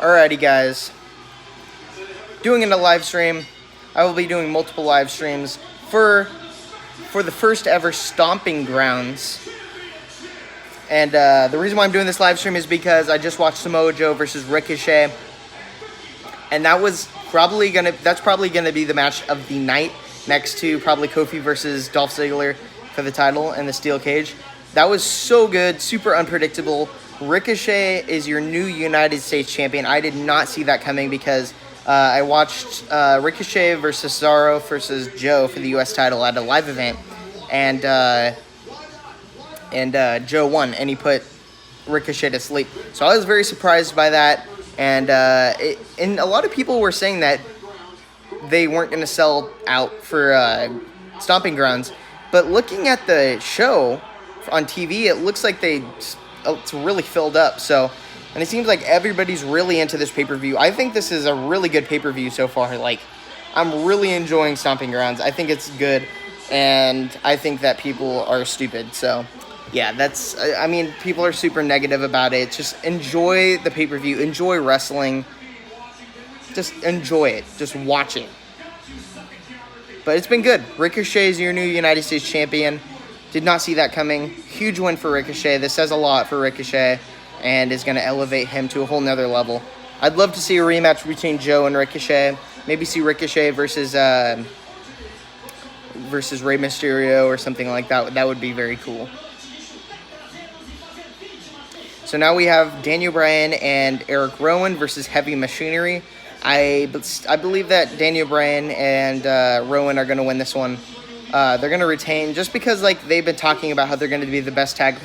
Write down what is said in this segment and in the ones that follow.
Alrighty, guys. Doing in a live stream. I will be doing multiple live streams for the first ever Stomping Grounds. And the reason why I'm doing this live stream is because I just watched Samoa Joe versus Ricochet, and that's probably gonna be the match of the night, next to probably Kofi versus Dolph Ziggler for the title in the steel cage. That was so good, super unpredictable. Ricochet is your new United States champion. I did not see that coming because I watched Ricochet versus Cesaro versus Joe for the U.S. title at a live event, and Joe won, and he put Ricochet to sleep. So I was very surprised by that, and a lot of people were saying that they weren't going to sell out for Stomping Grounds, but looking at the show on TV, it looks like it's really filled up. So, and it seems like everybody's really into this pay-per-view. I think this is a really good pay-per-view so far. Like, I'm really enjoying Stomping Grounds. I think it's good, and I think that people are stupid. So, yeah, people are super negative about it. Just enjoy the pay-per-view. Enjoy wrestling. Just enjoy it. Just watch it. But it's been good. Ricochet is your new United States champion. Did not see that coming. Huge win for Ricochet. This says a lot for Ricochet and is going to elevate him to a whole nother level. I'd love to see a rematch between Joe and Ricochet. Maybe see Ricochet versus Rey Mysterio or something like that. That would be very cool. So now we have Daniel Bryan and Eric Rowan versus Heavy Machinery. I believe that Daniel Bryan and Rowan are going to win this one. They're going to retain just because they've been talking about how they're going to be the best tag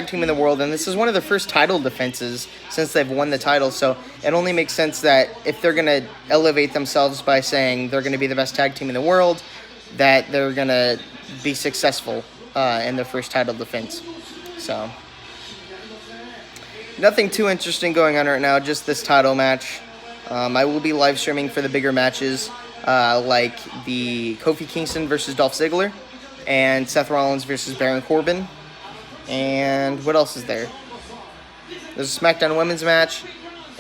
team in the world, and this is one of their first title defenses since they've won the title. So it only makes sense that if they're going to elevate themselves by saying they're going to be the best tag team in the world, that they're going to be successful in their first title defense. So nothing too interesting going on right now, just this title match. I will be live streaming for the bigger matches, like the Kofi Kingston versus Dolph Ziggler, and Seth Rollins versus Baron Corbin. And what else is there? There's a SmackDown Women's match,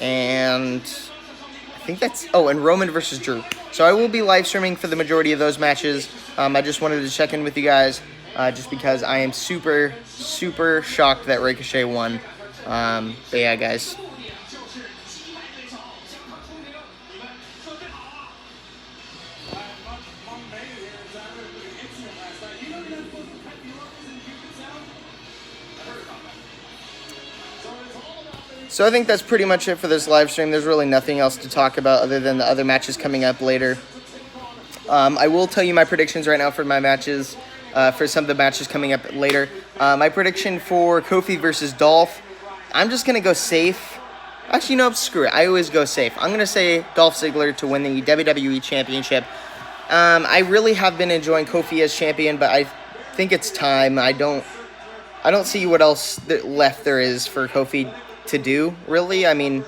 and I think and Roman versus Drew. So I will be live streaming for the majority of those matches. I just wanted to check in with you guys, just because I am super, super shocked that Ricochet won. But yeah, guys. So I think that's pretty much it for this live stream. There's really nothing else to talk about other than the other matches coming up later. I will tell you my predictions right now for my matches, for some of the matches coming up later. My prediction for Kofi versus Dolph, I'm just going to go safe. Actually, no, screw it. I always go safe. I'm going to say Dolph Ziggler to win the WWE Championship. I really have been enjoying Kofi as champion, but I think it's time. I don't see what else left there is for Kofi to do, really. I mean,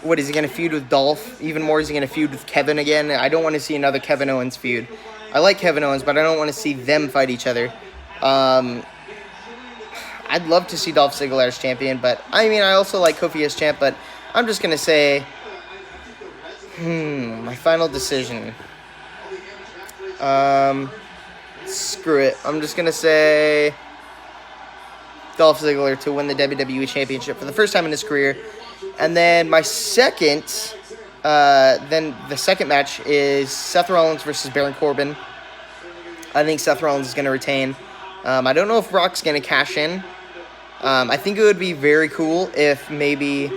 what is he going to feud with Dolph? Even more, is he going to feud with Kevin again? I don't want to see another Kevin Owens feud. I like Kevin Owens, but I don't want to see them fight each other. I'd love to see Dolph Ziggler as champion, but I also like Kofi as champ, but I'm just going to say, my final decision. Screw it. I'm just going to say Dolph Ziggler to win the WWE Championship for the first time in his career. And then the second match is Seth Rollins versus Baron Corbin. I think Seth Rollins is going to retain. I don't know if Brock's going to cash in. I think it would be very cool if maybe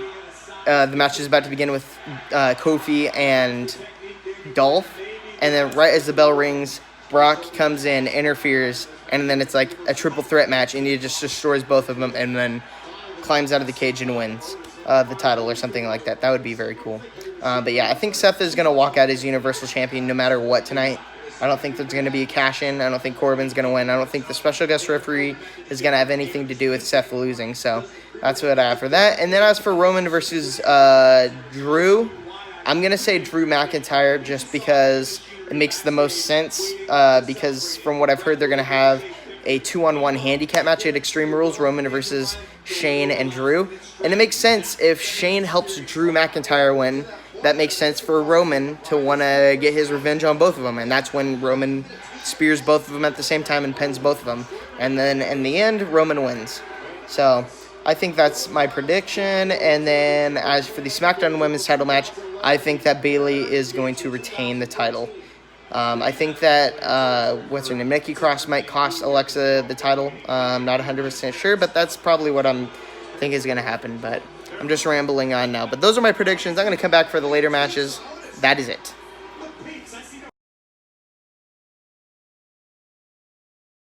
the match is about to begin with Kofi and Dolph, and then right as the bell rings, Brock comes in, interferes, and then it's like a triple threat match, and he just destroys both of them and then climbs out of the cage and wins the title or something like that. That would be very cool. But yeah, I think Seth is going to walk out as Universal Champion no matter what tonight. I don't think there's going to be a cash-in. I don't think Corbin's going to win. I don't think the special guest referee is going to have anything to do with Seth losing. So that's what I have for that. And then as for Roman versus Drew, I'm going to say Drew McIntyre just because it makes the most sense, because from what I've heard, they're going to have a 2-on-1 handicap match at Extreme Rules, Roman versus Shane and Drew. And it makes sense if Shane helps Drew McIntyre win. That makes sense for Roman to want to get his revenge on both of them. And that's when Roman spears both of them at the same time and pins both of them. And then in the end, Roman wins. So I think that's my prediction. And then as for the SmackDown Women's title match, I think that Bayley is going to retain the title. I think that, what's her name, Nikki Cross might cost Alexa the title. I'm not 100% sure, but that's probably what I'm think is going to happen. But I'm just rambling on now. But those are my predictions. I'm going to come back for the later matches. That is it.